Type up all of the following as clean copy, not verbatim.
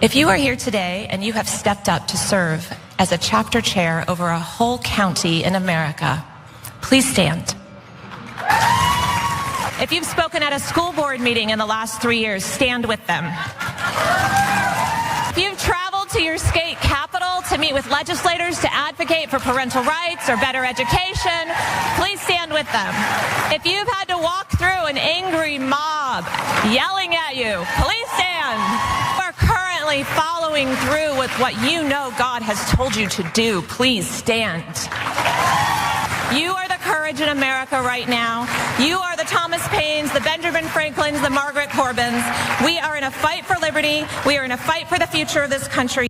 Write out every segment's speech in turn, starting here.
If you are here today and you have stepped up to serve as a chapter chair over a whole county in America, please stand. If you've spoken at a school board meeting in the last 3 years, stand with them. If you've traveled to your state capital to meet with legislators to advocate for parental rights or better education, please stand with them. If you've had to walk through an angry mob yelling at you, please stand. If you are currently following through with what you know God has told you to do, please stand. You are the courage in America right now. You are the Thomas Paines, the Benjamin Franklins, the Margaret Corbins. We are in a fight for liberty. We are in a fight for the future of this country.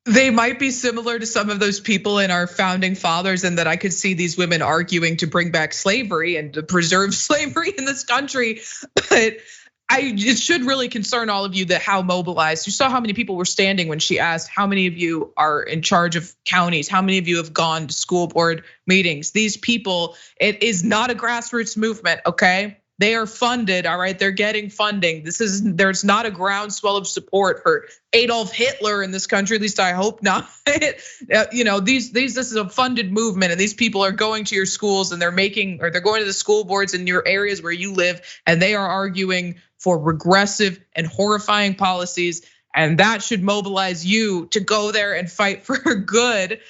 They might be similar to some of those people in our founding fathers, and that I could see these women arguing to bring back slavery and to preserve slavery in this country. But it should really concern all of you that how mobilized. You saw how many people were standing when she asked, how many of you are in charge of counties? How many of you have gone to school board meetings? These people, it is not a grassroots movement, okay? They are funded, all right? They're getting funding. There's not a groundswell of support for Adolf Hitler in this country, at least I hope not. This is a funded movement, and these people are going to your schools and they're going to the school boards in your areas where you live, and they are arguing for regressive and horrifying policies. And that should mobilize you to go there and fight for good.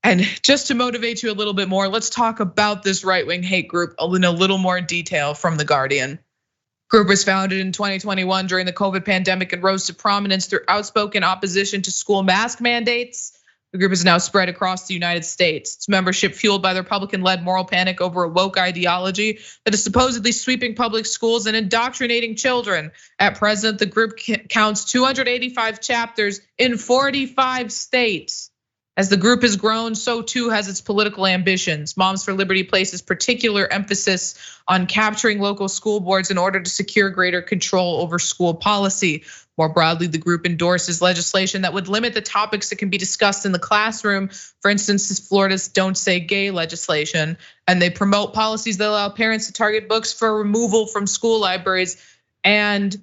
And just to motivate you a little bit more, let's talk about this right-wing hate group in a little more detail from The Guardian. Group was founded in 2021 during the COVID pandemic and rose to prominence through outspoken opposition to school mask mandates. The group is now spread across the United States. Its membership fueled by the Republican-led moral panic over a woke ideology that is supposedly sweeping public schools and indoctrinating children. At present, the group counts 285 chapters in 45 states. As the group has grown, so too has its political ambitions. Moms for Liberty places particular emphasis on capturing local school boards in order to secure greater control over school policy. More broadly, the group endorses legislation that would limit the topics that can be discussed in the classroom. For instance, Florida's Don't Say Gay legislation. And they promote policies that allow parents to target books for removal from school libraries and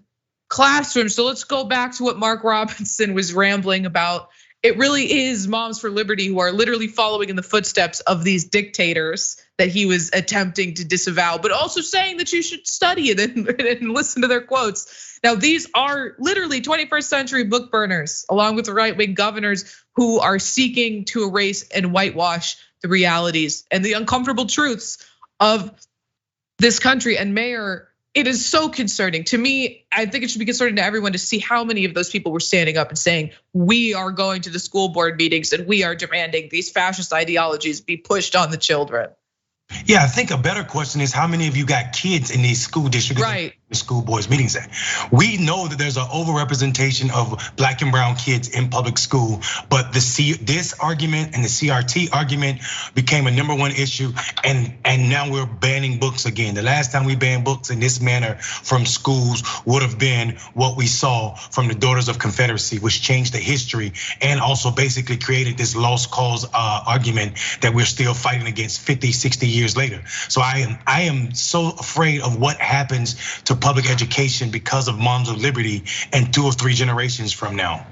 classrooms. So let's go back to what Mark Robinson was rambling about. It really is Moms for Liberty who are literally following in the footsteps of these dictators that he was attempting to disavow, but also saying that you should study it and listen to their quotes. Now, these are literally 21st century book burners, along with the right-wing governors who are seeking to erase and whitewash the realities and the uncomfortable truths of this country. And Mayor, it is so concerning to me. I think it should be concerning to everyone to see how many of those people were standing up and saying, we are going to the school board meetings and we are demanding these fascist ideologies be pushed on the children. Yeah, I think a better question is how many of you got kids in these school districts? Right. The school boards meetings at. We know that there's an overrepresentation of Black and brown kids in public school, but this argument and the CRT argument became a #1 issue, and now we're banning books again. The last time we banned books in this manner from schools would have been what we saw from the Daughters of Confederacy, which changed the history and also basically created this lost cause argument that we're still fighting against 50, 60 years later. So I am so afraid of what happens to public education because of Moms of Liberty and 2 or 3 generations from now.